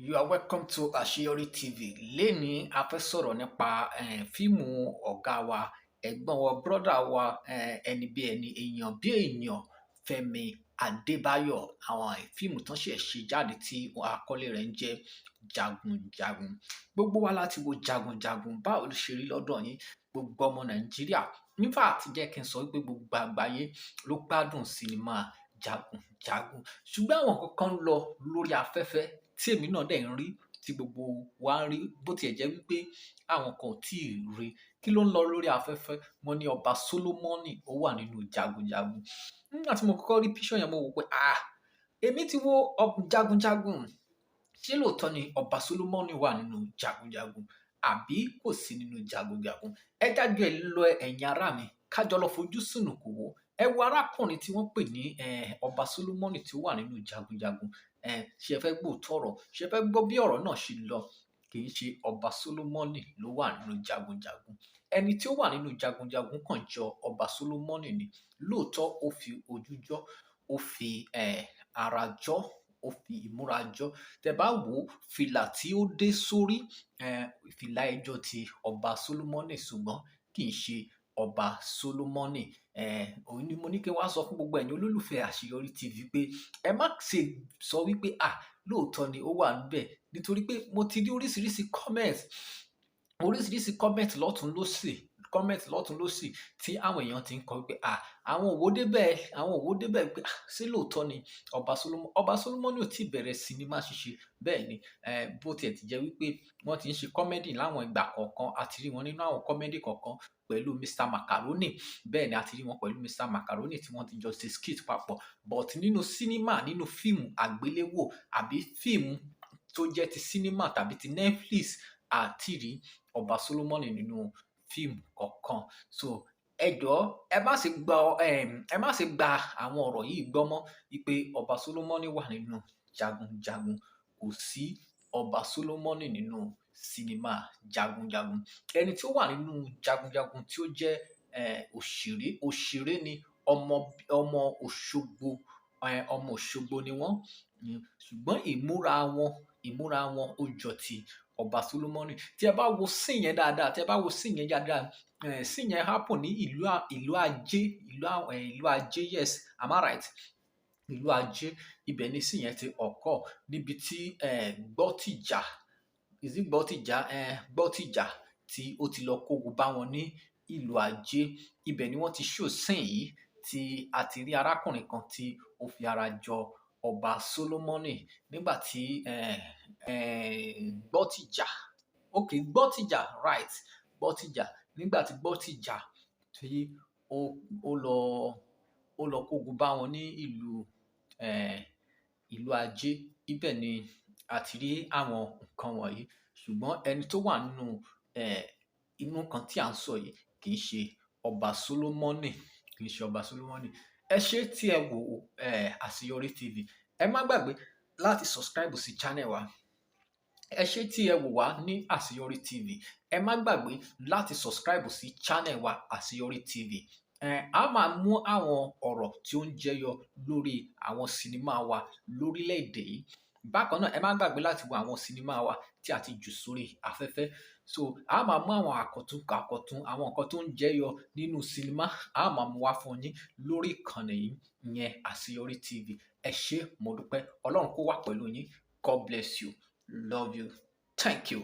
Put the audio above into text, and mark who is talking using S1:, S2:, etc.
S1: You are welcome to Àṣeyọrí TV. Lénìí a fẹ́ sọ̀rọ̀ nípa fíìmù ọ̀gá wa, ẹ̀gbọ́n wa, brọ́dà wa, ẹni bí ẹni, èèyàn bí èèyàn, Fẹ́mi Adébáyọ̀. Àwọn fíìmù tán ṣẹ̀ ṣe jáde tí àkọlé rẹ̀ ń jẹ́ Jagun Jagun. Gbogbo wa láti wo Jagun Jagun. Báwo ló ṣe rí lọ́dọ̀ yín? Gbogbo ọmọ Nàìjíríà. In fact, jẹ́ kí n sọ wípé gbogbo àgbáyé ló gbádùn sinimá Jagun Jagun. Ṣùgbọ́n àwọn kankan ń lọ lórí afẹ́fẹ́ tí èmi náà dẹ̀ ń rí, tí gbogbo wa ń rí, bó tiẹ̀ jẹ́ wípé àwọn kan ò tíì rí. Kí ló ń lọ lórí afẹ́fẹ́? Wọ́n ní Ọba Solomoni ó wà nínú Jagun Jagun. Nígbà tí mo kọ́kọ́ rí picture yẹn, mo wò pé èmi ti wo Jagun Jagun. Ṣé lóòótọ́ ni Ọba Solomoni wà nínú Jagun Jagun? Àbí kò sí nínú Jagun Jagun? Ẹ jáde ẹ lọ ẹ̀yin ará mi, kájọ lọ fojú sùnùkùn wò. Ẹ wo arákùnrin tí wọ́n pè ní Ọba Solomoni tí ó wà nínú Jagun Jagun. Ṣé ẹ fẹ́ gbóòótọ́ ọ̀rọ̀? Ṣé ẹ fẹ́ gbọ́ bí ọ̀rọ̀ náà ṣe lọ? Kì í ṣe Ọba Solomoni ló wà nínú Jagun Jagun. Ẹni tí ó wà nínú Jagun Jagun kàn jọ Ọba Solomoni ni. Lóòótọ́ ó fi ojú jọ́, ó fi ara jọ́, ó fi ìmúra jọ́. Tẹ bá wò ó, fìlà tí ó dé sórí, fìlà ẹjọ́ ti Ọba Solomoni, ṣùgbọ́n kì í ṣe Ọba Solomoni. Òun ni mo ní kí n wá sọ fún gbogbo ẹ̀yin olólùfẹ́ Àṣeyọrí TV pé ẹ má ṣe sọ wípé lóòótọ́ ni ó wà níbẹ̀, nítorí pé mo ti rí oríṣiríṣi comment lọ́tùn lósì tí àwọn èèyàn ti ń kọ wípé àwọn òwò débẹ̀ pé ṣé lóòótọ́ ni Ọba Solomoni ò tí bẹ̀rẹ̀ sinimá ṣíṣe. Bẹ́ẹ̀ ni, bó tiẹ̀ ti jẹ́ wípé wọ́n ti ń ṣe comedy láwọn ìgbà kọ̀ọ̀kan, a ti rí wọn nínú àwọn comedy kọ̀ọ̀kan pẹ̀lú Mr. Macaroni. Bẹ́ẹ̀ ni a ti rí wọn pẹ̀lú Mr. Macaroni tí wọ́n ti jọ ṣe skit papọ̀. But nínú sinimá, nínú fíìmù àgbéléwò àbí fíìmù tó jẹ́ ti sinimá tàbí ti Netflix, a ti rí Ọba Solomoni nínú fíìmù kankan. So ẹ jọ̀ọ́, ẹ má ṣe gba àwọn ọ̀rọ̀ yìí gbọ́ mọ́ wípé Ọba Solomoni wà nínú Jagun Jagun. Kò sí Ọba Solomoni nínú sinimá Jagun Jagun. Ẹni tí ó wà nínú Jagun Jagun tí ó jẹ́ òṣèré ni ọmọ Òṣogbo ni wọ́n. Ṣùgbọ́n ìmúra wọn ó jọ ti Ọba Solomoni. Tí ẹ bá wo scene yẹn dáadáa, scene yẹn happen ní ìlú Ajé, yes, am I right? Ìlú Ajé, ibẹ̀ ni scene yẹn ti occur, níbi tí Gbọ́tìjà tí ó ti lọ kógun bá wọn ní ìlú Ajé. Ibẹ̀ ni wọ́n ti show scene yìí tí a ti rí arákùnrin kan tí ó fi ara jọ Ọba Solomoni nígbà tí nígbà tí Gbọ́tìjà tí ó lọ kógun bá wọn ní ìlú Ajé. Ibẹ̀ ni a ti rí àwọn nǹkan wọ̀nyí. Ṣùgbọ́n ẹni tó wà nínú inú kan tí à ń sọ yìí kì í ṣe Ọba Solomoni. Ẹ ṣé tí ẹ wò Àṣeyọrí TV. Ẹ má gbàgbé láti subscribe sí channel wa. Ẹ ṣé tí ẹ wò wá ní Àṣeyọrí TV. Ẹ má gbàgbé láti subscribe sí channel wa Àṣeyọrí TV. A máa mú àwọn ọ̀rọ̀ tí ó ń jẹyọ lórí àwọn sinimá wa lórílẹ̀-èdè yìí. Bákan náà, ẹ má gbàgbé láti wo àwọn sinimá wa tí a ti jù sórí afẹ́fẹ́. So a máa mú àwọn àkọ̀tun àwọn nǹkan tó ń jẹyọ nínú sinimá, a máa mú wá fún yín lórí ìkànnì yìí, ìyẹn Àṣeyọrí TV. Ẹ ṣé, mo dúpẹ́. Ọlọ́run kó wà pẹ̀lú yín. God bless you. Love you. Thank you.